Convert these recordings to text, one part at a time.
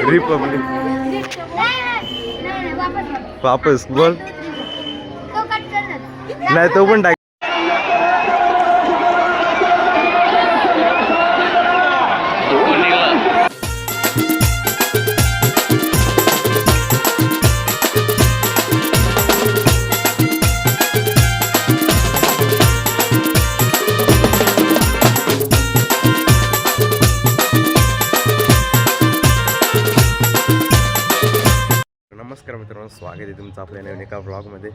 Republic वापस बोल नाही तो पण टाक. नमस्कार मित्रांनो, स्वागत आहे तुमचं आपल्या नवीन एका ब्लॉगमध्ये.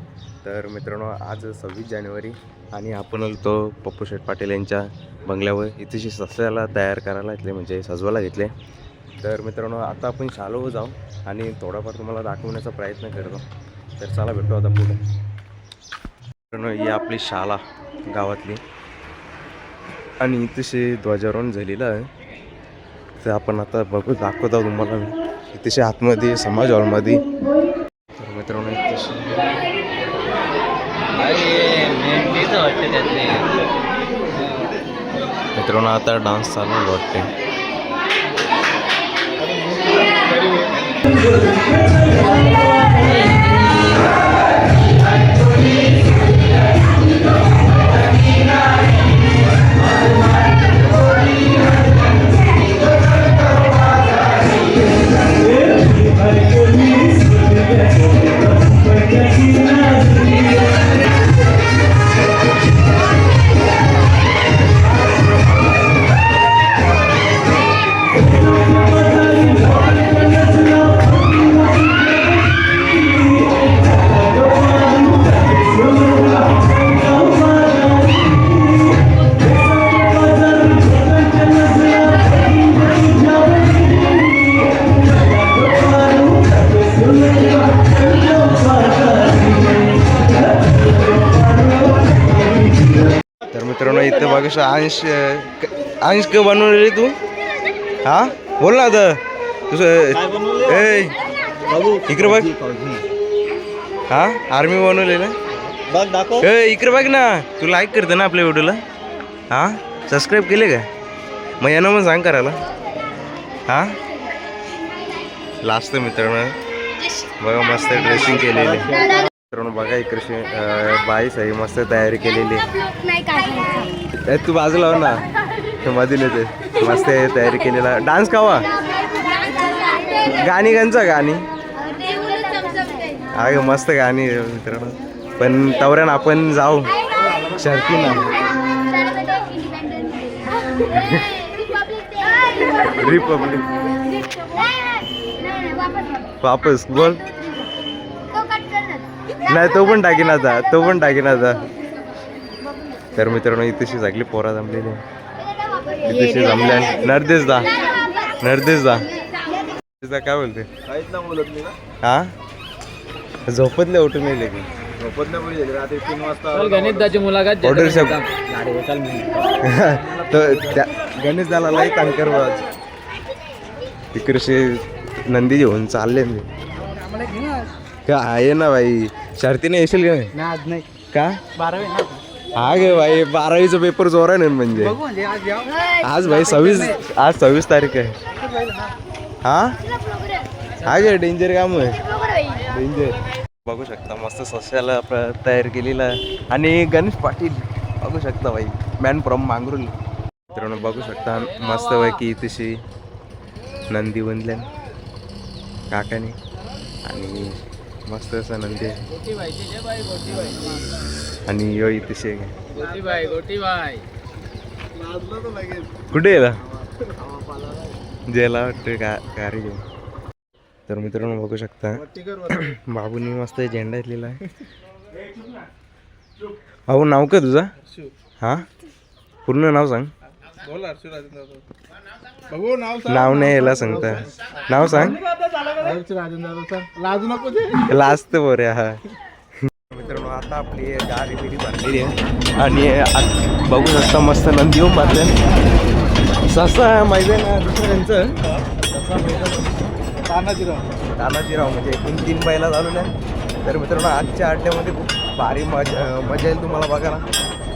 तर मित्रांनो, आज 26 जानेवारी आणि आपण तो पप्पू शेठ पाटील यांच्या बंगल्यावर इथेशी सस्याला तयार करायला घेतले, म्हणजे सजवायला घेतले. तर मित्रांनो, आता आपण शालो जाऊ आणि थोडाफार तुम्हाला दाखवण्याचा प्रयत्न करतो. तर चला भेटू आता पुढे. मित्रांनो, ही आपली शाळा गावातली आणि इथेशी ध्वजारोहण झालेलं आहे. तर आपण आता बघू दाखवतो तुम्हाला इथेशी आतमध्ये समाज हॉलमध्ये. तर मित्रांनो, मित्रांनो आता डान्स चालू वाटते. तर मित्रांनो, इथं बघा अंश क बनवलेली तू. हा बोल ना आता तुझं. इकडे बघ. हा आर्मी बनवलेलं बघ, दाखव. इकडे बघ ना, तू लाईक करते ना आपल्या व्हिडिओला. हा सबस्क्राईब केले का? मग यांना मग सांग करायला. हा लास्ट मित्रांनो बघा, मस्त ड्रेसिंग केलेली. मित्रांनो बघा, इकडे बाई सही मस्त तयारी केलेली. तू बाजूला हो ना, मधील येते मस्त तयारी केलेला. डान्स कावा गाणी गाणचं गाणी आहे मस्त गाणी मित्रांनो. पण तवऱ्यान आपण जाऊ शर्ती ना. रिपब्लिक वापस बोल नाही तो पण टाकीन आता, तो पण टाकीन आता. तर मित्रांनो, इथेशी सगळी पोरा जमलेली, इथेशी जमल्या. नरदेश दा काय बोलते? काहीच ना बोलत मी ना. हा झोपतले उठून येईल की झोपत नाही रात्री 3 वाजता गणेशदाची मुलाखत ऑर्डर गणेश दाला लई तांकर बाज. तिकडे नंदी घेऊन चालले मी का आहे ना भाई. शर्तीने येशील का? आज नाही का? 12वी हा गे भाई, 12वीचा पेपर जोर आहे ना. म्हणजे आज भाई 26 तारीख आहे. हा गे डेंजर काम आहे, डेंजर. बघू शकता मस्त सस्याला तयार केलेला आहे. आणि गणेश पाटील बघू शकता भाई, मॅन फ्रॉम मांगरुल. मित्रांनो बघू शकता मस्त पैकी तशी नंदी बनल्या काकाने आणि मस्त असं नंदी आहे. आणि यो इथे कुठे येला जेला वाटतं गाडी घेऊन. तर मित्रांनो बघू शकता बाबूनी मस्त झेंडा घेतलेला आहे. भाऊ नाव का तुझं? हा पूर्ण नाव सांग. नाव नाही याला सांगता, नाव सांग. लास्ट बोरे. हा मित्रांनो, आता आपली गाडी बिडी भरलेली आहे आणि बघू शकता मस्त नंदी येऊन भरले. ससा माहिती आहे ना दुसऱ्यांचं, तानाजीराव म्हणजे एकूण 3 बैला झालेल्या. तर मित्रांनो, आजच्या अड्ड्यामध्ये खूप भारी मजा येईल तुम्हाला बघायला.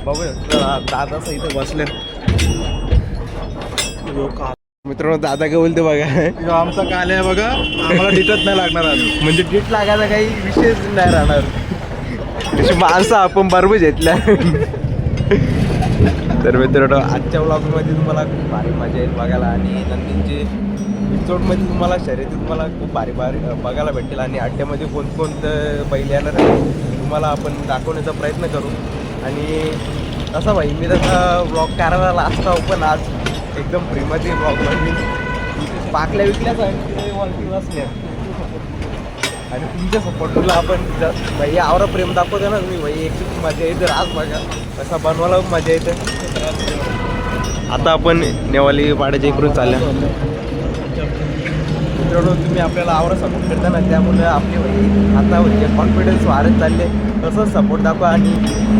बघू शकता दादा इथे बसले. मित्रांनो दादा काय बोलते बघा, आमचा काल आहे बघा, आम्हाला डिटच नाही लागणार आज. म्हणजे डीट लागायचा काही विषयच नाही राहणार. तशी माणसं आपण बरोबर घेतल्या. तर मित्रांनो आजच्या व्लॉगमध्ये तुम्हाला खूप भारी मजा येईल बघायला आणि नंदींचे एपिसोडमध्ये तुम्हाला शर्यती तुम्हाला खूप भारी भारी बघायला भेटेल आणि अड्ड्यामध्ये कोणकोणतं बैल येणार आहे तुम्हाला आपण दाखवण्याचा प्रयत्न करू. आणि तसा भाई मी तसा व्लॉग करायला असता पण आज एकदम फ्रीमध्ये व्लॉग बनवी पाकल्या विकल्याच असल्या आणि तुमच्या सपोर्टला आपण भाई आवरा प्रेम दाखवतो ना तुम्ही भाई एक मजा येते. आज बघा तसा बनवायला मजा येते. आता आपण नेवाली वाड्याच्या इकडून चालल्या. मित्रांनो तुम्ही आपल्याला आवरा सपोर्ट करता ना, त्यामुळे आपले भाई आता म्हणजे कॉन्फिडन्स वाढत चालले. तसंच सपोर्ट दाखवा आणि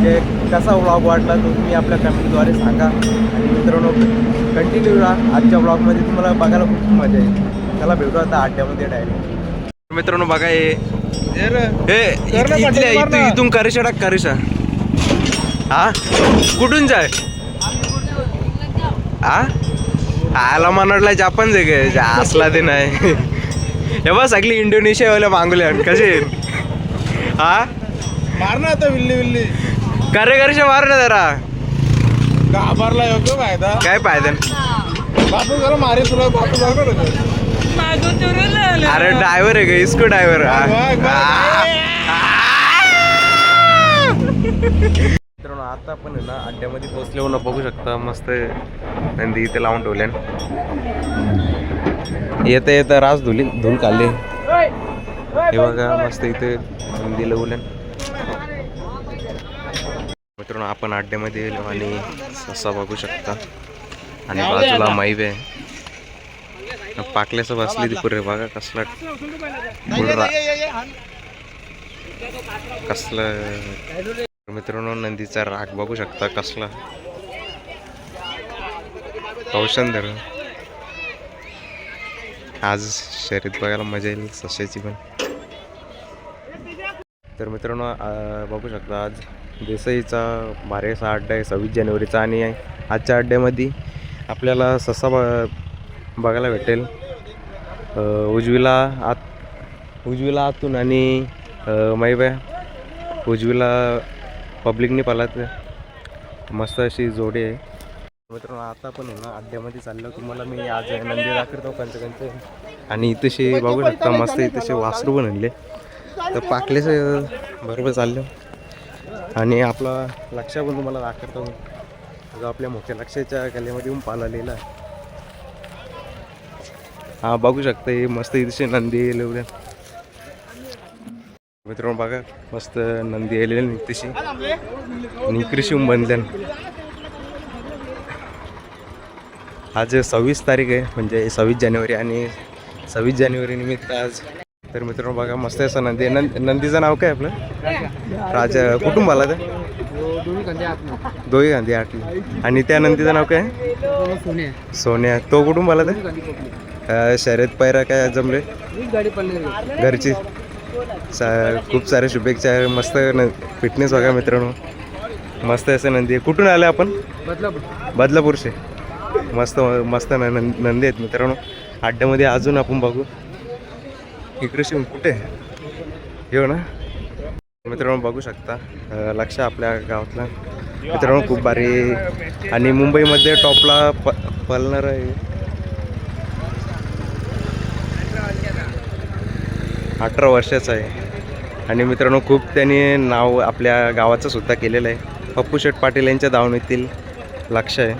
ते कसा व्लॉग वाटला तो तुम्ही आपल्या कमेंटद्वारे सांगा. आणि मित्रांनो कंटिन्यू राहा. आजच्या व्लॉगमध्ये तुम्हाला बघायला खूप मजा येईल. त्याला भेटू आता अड्ड्यामध्ये डायरेक्ट. मित्रांनो बघा इथून करिशा टाक करिशा. हा कुठून जाय हा आला मनडला जापान जे असला ते नाही. हे बघ सगळी इंडोनेशियावाल्या मागवल्या कसे हा मार ना आता विल्ली विल्ली करे करिशा मार ना जरा. घाबरला योग्य फायदा काय फायदा बापू जरा मारे तुला बापू जाऊ. अरे ड्रायव्हर आहे का इसको ड्रायव्हर. मित्रांनो आता आपण आहे ना अड्ड्यामध्ये पोहोचले ना, बघू शकता मस्त नंदी इथे लावून ठेवल्या. येता येता रास धूल काढले. हे बघा मस्त इथे नंदी लावल्या. मित्रांनो आपण अड्ड्यामध्ये गेलो आणि ससा बघू शकता आणि बाजूला मैवे आहे. पाकल्याचं बसली ती पुरे बघा कसला कसलं. मित्रांनो नंदीचा राग बघू शकता कसला कौशंदर. आज शर्यत बघायला मजा येईल सशाची पण. तर मित्रांनो बघू शकता आज देसाईचा बारेसा अड्डा आहे 26 जानेवारीचा आणि आजच्या अड्ड्यामध्ये आपल्याला ससा बघायला भेटेल. उजवीला आतून आणि मैब्या उजवीला पब्लिकने पालात मस्त अशी जोडी आहे. मित्रांनो आता पण आहे ना अड्ड्यामध्ये चाललो तुम्हाला मी आज नंदी दाखवतो कंच आणि इथेशी बघू शकता मस्त इथेशी वासरू पण आणले. तर पाकलेचं बरोबर चाललो आणि आपला लक्ष पण तुम्हाला दाखवतो जो आपल्या मोठ्या लक्षाच्या गल्ल्यामध्ये येऊन पाळलेला आहे. हा बघू शकता हे मस्त इथे नंदी येलेल्या. मित्रांनो बघा मस्त नंदी येलेल्या निघतेशी आणि कृषी बनल्या. आज 26 तारीख आहे म्हणजे 26 जानेवारी आणि 26 जानेवारी निमित्त आज. तर मित्रांनो बघा मस्त असं नंदी. नंदीचं नाव काय आपलं राजा कुटुंबाला ते दोघी गांधी आटली. आणि त्या नंदीचं नाव काय सोन्या. तो कुटुंबाला ते शर्यत पैरा काय जमले घरची. खूप साऱ्या शुभेच्छा. मस्त फिटनेस बघा मित्रांनो मस्त असं नंदी. कुठून आलं आपण बदलापूरचे. मस्त मस्त नंदी आहेत मित्रांनो अड्ड्यामध्ये. अजून आपण बघू इकडे शिवून कुठे येऊ ना मित्रांनो बघू शकता लक्ष आपल्या गावातला मित्रांनो खूप भारी आणि मुंबईमध्ये टॉपला पळणार आहे. 18 वर्षाचा आहे आणि मित्रांनो खूप त्यांनी नाव आपल्या गावाचं सुद्धा केलेलं आहे. पप्पू शेठ पाटील यांच्या दावणीतील लक्ष आहे.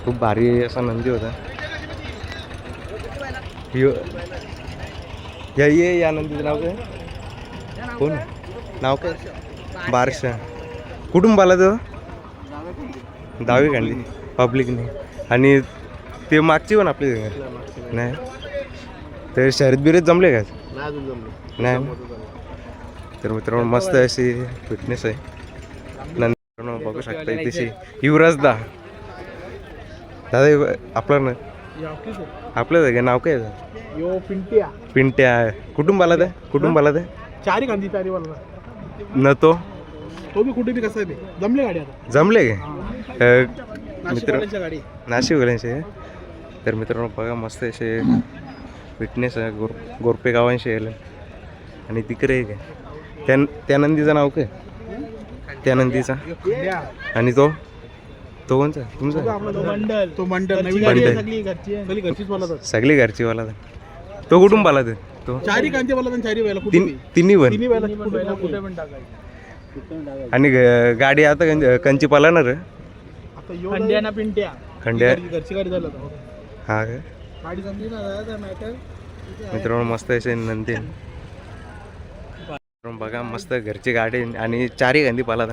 खूप भारी असा नंदी होता. या नंदीचं नाव काय कोण नाव काय बारशा. कुठून पाला तो दहावी काढली पब्लिकने आणि ते मागची पण आपली नाही. तर शर्यत बिरत जमले का नाही. तर मित्रांनो मस्त अशी फिटनेस आहे. नंतर बघू शकता तशी युवराज दादा आपलं ना आपलं नाव काय पिंट्या. कुटुंबाला ते कुटुंबाला ते चारी गांधी चारी वाला न तो बी कुठे बी कसं आहे जमले गाडी आता जमले का मित्र. नाशिक वाल्यांशी तर मित्रांनो बघा मस्त असे फिटनेस आहे गोरपे गावांशी यायला आणि तिकडे एक आहे त्या नंदीचं नाव काय त्या नंदीचा आणि तो कोणचा तुमचा तो मंडल नवीन मंडल. सगळी घरचीच बोलतात सगळी घरची वाला तो कुठून पाला तो चारी कांते बोलतात चारी वेळेला तिन्ही पण तिन्ही वेळेला कुठे पण टाकायचं आणि गाडी आता कंची पालाणार आता खंड्या ना पिंट्या खंड्या घरची गाडी झालं हा काय गाडी जमली ना मॅटर मित्रांनो मस्त असे नंदी बघा मस्त घरची गाडी आणि चारही गांधी पाला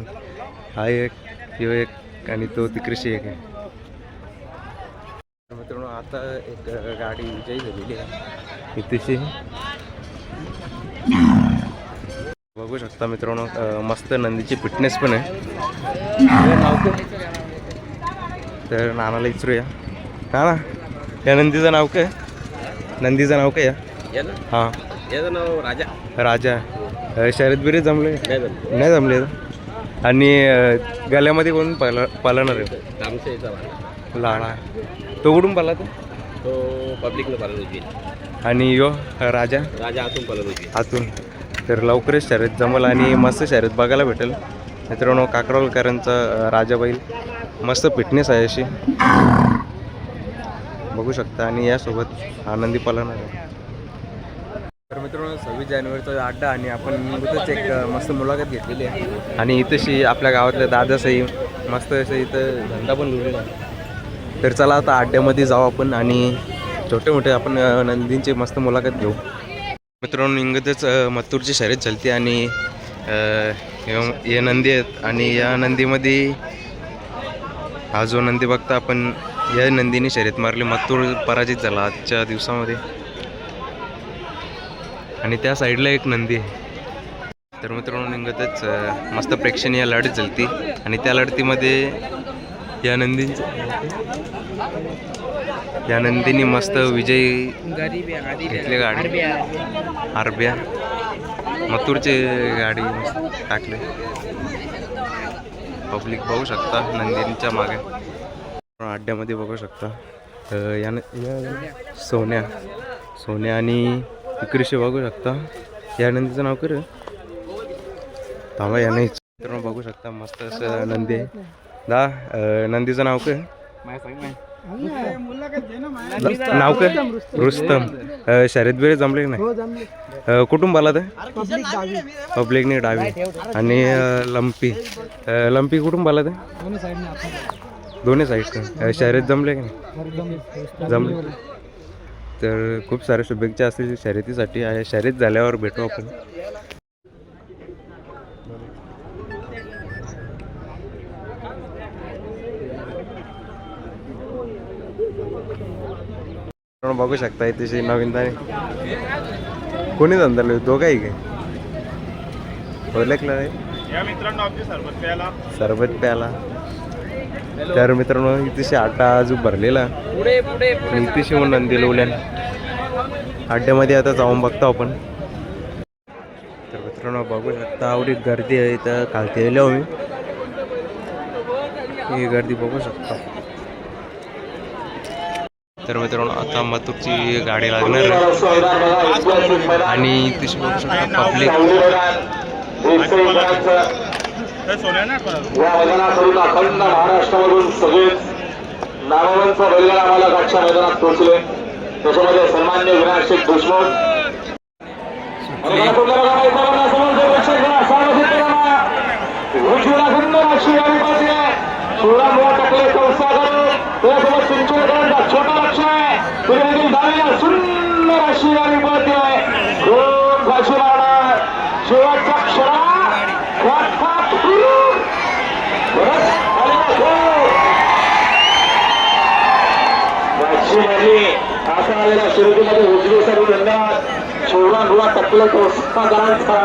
हा एक ह्यो एक आणि तो तिकडची एक आहे मित्रांनो आता एक गाडी विजयी झालेली आहे इथेशी बघू शकता मित्रांनो मस्त नंदीची फिटनेस पण आहे तर नानाला विचारूया नाना या नंदीचं नाव काय नंदीचं नाव काय या हां याचं नाव राजा राजा शर्यत बिरीत जमले नाही जमले आणि गल्यामध्ये कोण पालणार आहे रामशाहीचा वाला लाडा तो कुठून पाला तो पब्लिकनं पालन होती आणि यो राजा राजा आतून पालन होती आतून तर लवकरच शर्यत जमल आणि मस्त शर्यत बघायला भेटेल मित्रांनो काकडोलकरांचा राजा बैल मस्त फिटनेस आहे अशी बघू शकता आणि यासोबत आनंदी पालणार आहे तर मित्रांनो 26 जानेवारीचा अड्डा आणि आपण इथंच एक मस्त मुलाखत घेतलेली आहे आणि इथंशी आपल्या गावातल्या दादासाही मस्त असं इथं धंदा पण लिहिलेला आहे तर चला आता अड्ड्यामध्ये जाऊ आपण आणि छोटे मोठे आपण नंदींची मस्त मुलाखत घेऊ मित्रांनो इंगतच मत्तूरची शर्यत चालते आणि हे नंदी आहेत आणि या नंदीमध्ये हा जो नंदी बघता आपण या नंदीने शर्यत मारली मत्तूर पराजित झाला आजच्या दिवसामध्ये आणि त्या साईडला एक नंदी आहे तर मित्रांनो निघतच मस्त प्रेक्षणीय लढत झालती आणि त्या लढतीमध्ये या नंदीने मस्त विजयी घेतले गाडी आरब्या मथुरची गाडी मस्त टाकले पब्लिक बघू शकता नंदींच्या मागे अड्ड्यामध्ये बघू शकता या सोन्या आणि इकडे बघू शकता या नंदीचं नाव कर थांबा या नाही मित्रांनो बघू शकता मस्त असं नंदी आहे नंदीचं नाव काय नाव काय रुस्तम शर्यत बिरे जमले नाही कुठून बोला ते पब्लिकने डावी आणि लंपी कुठून बोला ते दोन्ही साईड शर्यत जमले की नाही जमले तर खूप साऱ्या शुभेच्छा असतील शर्यतीसाठी शर्यत झाल्यावर भेटू आपण बघू शकता इथे नवीन कोणी धंदा दोघाही काय ओळखलं या मित्रांनो आपली सरबत प्याला तर मित्रांनो इथेशी आटा अजून भरलेला आणि इथेशी म्हणून नंदी लावल्यान अड्ड्यामध्ये आता जाऊन बघतो आपण तर मित्रांनो बघू शकता आवडी गर्दी आहे इथं खालती आलो मी ही गर्दी बघू शकता तर मित्रांनो आता मथुरची गाडी लागणार आणि तशी बघू शकता पब्लिक या मैदानाकडून अखंड महाराष्ट्रामधून सगळेच नामवंत बैलगाडा आम्हाला गाठच्या मैदानात पोहोचले त्याच्यामध्ये सन्मान्य विनायक शेख देशमुख छोटा लक्ष आहे सुंदर अशी गाडी पळते खूप घाशी राहणार शेवटचा क्षणा आता आलेल्या शर्यतीमध्ये उजवीसाठी धन्यवाद शिवराम रुवा टकले कौशकारांचा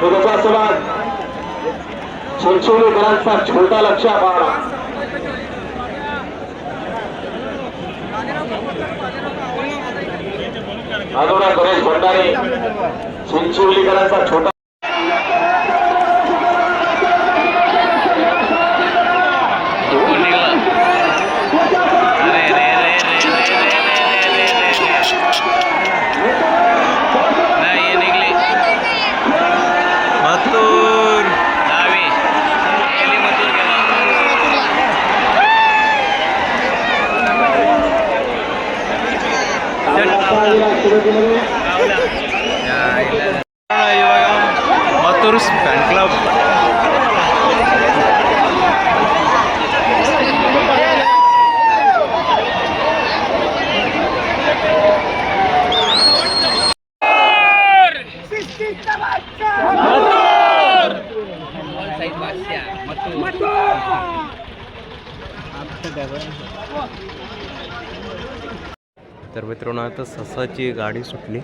त्याच्यासोबत चिंचोलीकरांचा छोटा लक्ष पाहणा अजून गणेश भंडारी चिंचोलीकरांचा छोटा मथुर फॅन क्लब. तर मित्रांनो आता ससाची गाडी सुटली.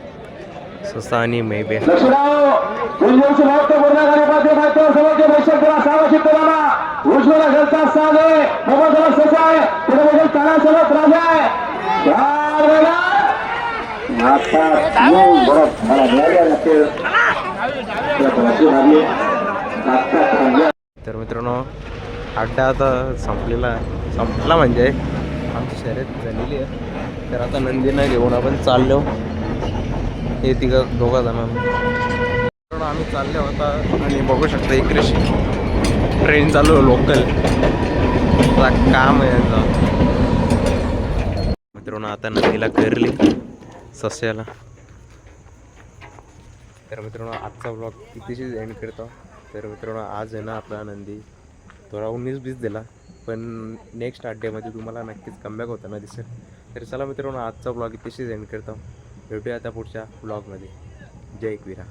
ससा आणि मैबे. तर मित्रांनो अड्डा आता संपला म्हणजे आमची शर्यत झालेली आहे. तर आता नंदीनं घेऊन आपण चाललो. हे दोघा जण आम्ही चालले होता आणि बघू शकता इकडे ट्रेन चालू लोकल काम आहे यांचा. मित्रांनो आता नंदीला करली सस्याला. तर मित्रांनो आजचा ब्लॉग कितीशी एंड करतो. तर मित्रांनो आज आहे ना आपला नंदी थोडा 19-20 दिला, पण नेक्स्ट अड्ड्यामध्ये तुम्हाला नक्कीच कमबॅक होताना दिसेल. तर चला मित्रांनो आजचा ब्लॉग इथेच एंड करतो. भेटूया आता पुढच्या ब्लॉगमध्ये. जय एकविरा.